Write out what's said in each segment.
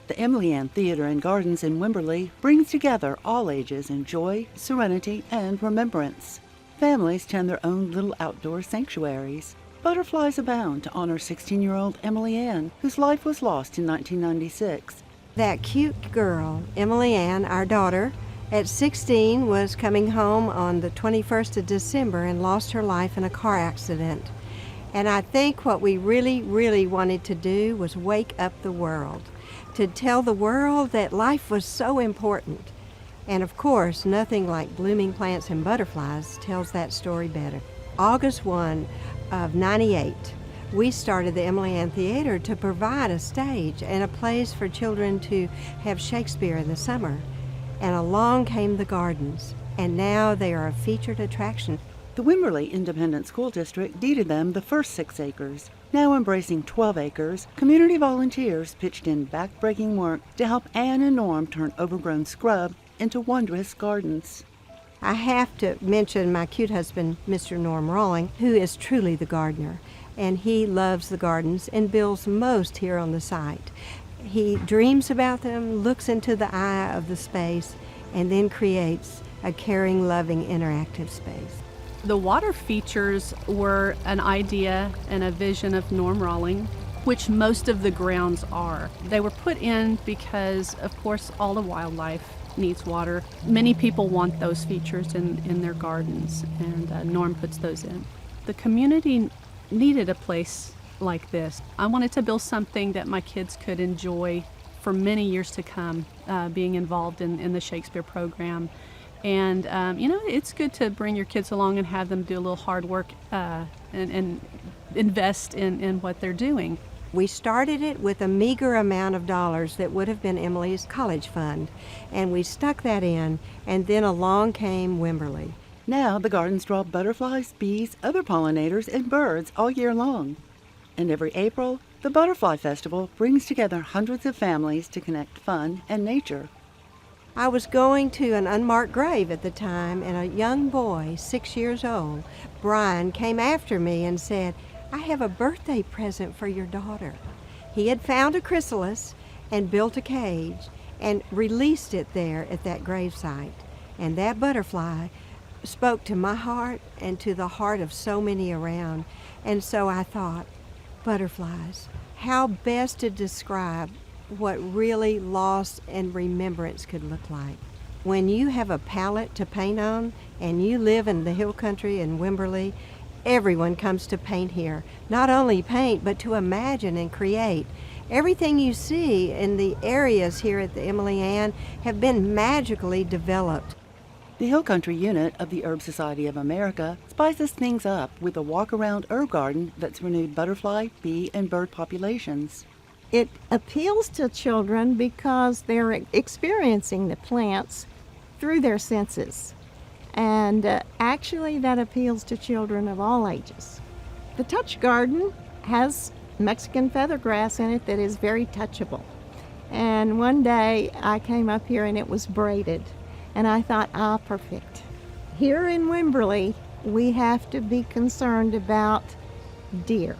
The EmilyAnn Theatre and Gardens in Wimberley brings together all ages in joy, serenity, and remembrance. Families tend their own little outdoor sanctuaries. Butterflies abound to honor 16-year-old EmilyAnn, whose life was lost in 1996. That cute girl, EmilyAnn, our daughter, at 16 was coming home on the 21st of December and lost her life in a car accident. And I think what we really wanted to do was wake up the world, to tell the world that life was so important. And of course, nothing like blooming plants and butterflies tells that story better. August 1 of '98, we started the EmilyAnn Theatre to provide a stage and a place for children to have Shakespeare in the summer. And along came the gardens, and now they are a featured attraction. The Wimberley Independent School District deeded them the first 6 acres. Now embracing 12 acres, community volunteers pitched in backbreaking work to help Anne and Norm turn overgrown scrub into wondrous gardens. I have to mention my cute husband, Mr. Norm Rawling, who is truly the gardener, and he loves the gardens and builds most here on the site. He dreams about them, looks into the eye of the space, and then creates a caring, loving, interactive space. The water features were an idea and a vision of Norm Rawling, which most of the grounds are. They were put in because, of course, all the wildlife needs water. Many people want those features in their gardens, and Norm puts those in. The community needed a place like this. I wanted to build something that my kids could enjoy for many years to come, being involved in the Shakespeare program. And, it's good to bring your kids along and have them do a little hard work and invest in what they're doing. We started it with a meager amount of dollars that would have been Emily's college fund, and we stuck that in, and then along came Wimberley. Now the gardens draw butterflies, bees, other pollinators, and birds all year long. And every April, the Butterfly Festival brings together hundreds of families to connect fun and nature. I was going to an unmarked grave at the time, and a young boy, 6 years old, Brian, came after me and said, "I have a birthday present for your daughter." He had found a chrysalis and built a cage and released it there at that gravesite. And that butterfly spoke to my heart and to the heart of so many around. And so I thought, butterflies, how best to describe what really loss and remembrance could look like. When you have a palette to paint on and you live in the hill country in Wimberley, everyone comes to paint here. Not only paint, but to imagine and create. Everything you see in the areas here at the EmilyAnn have been magically developed. The Hill Country unit of the Herb Society of America spices things up with a walk-around herb garden that's renewed butterfly, bee, and bird populations. It appeals to children because they're experiencing the plants through their senses. And actually that appeals to children of all ages. The touch garden has Mexican feathergrass in it that is very touchable. And one day I came up here and it was braided. And I thought, perfect. Here in Wimberley, we have to be concerned about deer.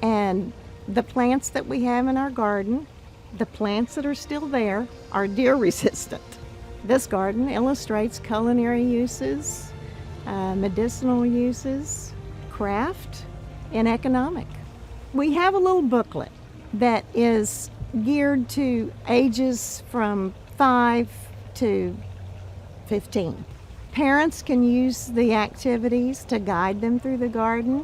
And the plants that we have in our garden, the plants that are still there, are deer resistant. This garden illustrates culinary uses, medicinal uses, craft, and economic. We have a little booklet that is geared to ages from 5 to 15. Parents can use the activities to guide them through the garden.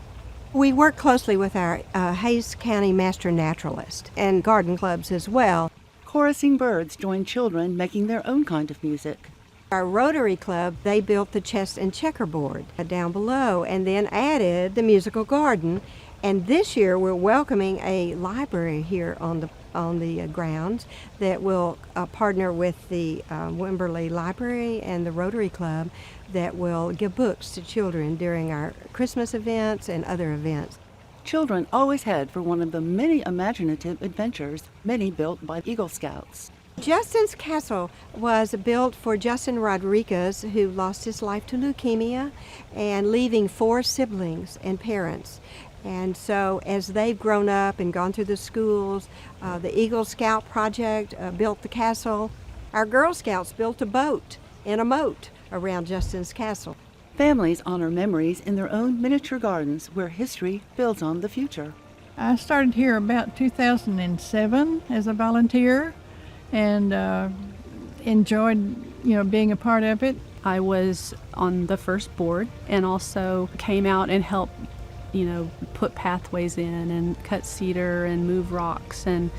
We work closely with our Hays County Master Naturalist and garden clubs as well. Chorusing birds join children making their own kind of music. Our Rotary Club, they built the chess and checkerboard down below and then added the musical garden. And this year we're welcoming a library here on the grounds that will partner with the Wimberley Library and the Rotary Club that will give books to children during our Christmas events and other events. Children always head for one of the many imaginative adventures, many built by Eagle Scouts. Justin's Castle was built for Justin Rodriguez, who lost his life to leukemia and leaving 4 siblings and parents. And so as they've grown up and gone through the schools, the Eagle Scout project built the castle. Our Girl Scouts built a boat in a moat around Justin's castle. Families honor memories in their own miniature gardens where history builds on the future. I started here about 2007 as a volunteer and enjoyed, being a part of it. I was on the first board and also came out and helped, put pathways in and cut cedar and move rocks. And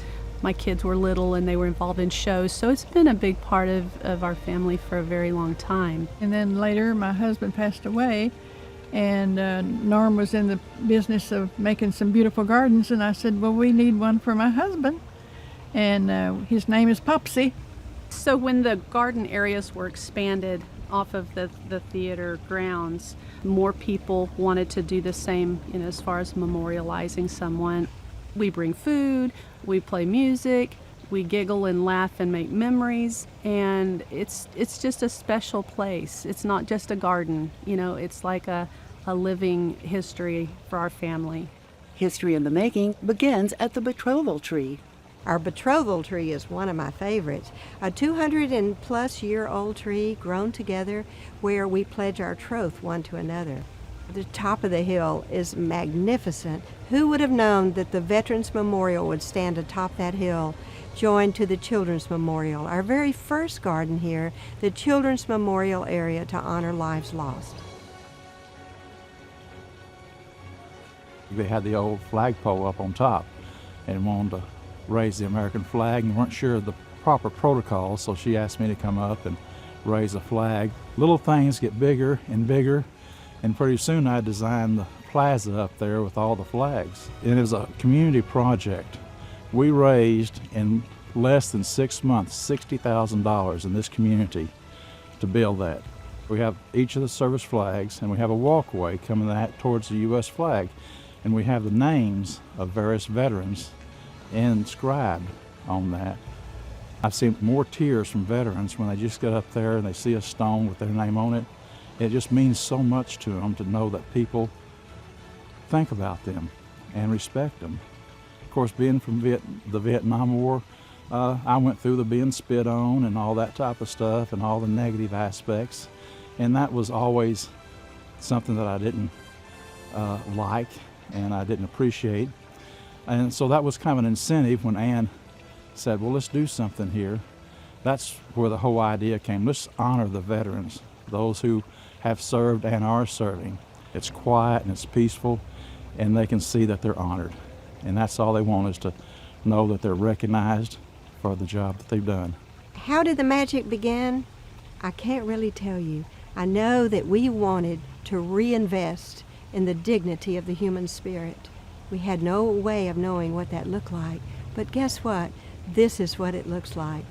my kids were little and they were involved in shows. So it's been a big part of our family for a very long time. And then later my husband passed away, and Norm was in the business of making some beautiful gardens, and I said, well, we need one for my husband. And his name is Popsy. So when the garden areas were expanded off of the theater grounds, more people wanted to do the same, as far as memorializing someone. We bring food, we play music, we giggle and laugh and make memories, and it's just a special place. It's not just a garden, it's like a living history for our family. History in the making begins at the Betrothal Tree. Our betrothal tree is one of my favorites. A 200-plus-year-old tree grown together where we pledge our troth one to another. The top of the hill is magnificent. Who would have known that the Veterans Memorial would stand atop that hill, joined to the Children's Memorial, our very first garden here, the Children's Memorial area to honor lives lost. They had the old flagpole up on top and wanted to raise the American flag and weren't sure of the proper protocol, so she asked me to come up and raise a flag. Little things get bigger and bigger, and pretty soon I designed the plaza up there with all the flags. And it was a community project. We raised in less than 6 months $60,000 in this community to build that. We have each of the service flags, and we have a walkway coming towards the U.S. flag, and we have the names of various veterans inscribed on that. I've seen more tears from veterans when they just get up there and they see a stone with their name on it. It just means so much to them to know that people think about them and respect them. Of course, being from the Vietnam War, I went through the being spit on and all that type of stuff and all the negative aspects, and that was always something that I didn't like and I didn't appreciate. And so that was kind of an incentive when Ann said, well, let's do something here. That's where the whole idea came. Let's honor the veterans, those who have served and are serving. It's quiet and it's peaceful, and they can see that they're honored. And that's all they want, is to know that they're recognized for the job that they've done. How did the magic begin? I can't really tell you. I know that we wanted to reinvest in the dignity of the human spirit. We had no way of knowing what that looked like, but guess what? This is what it looks like.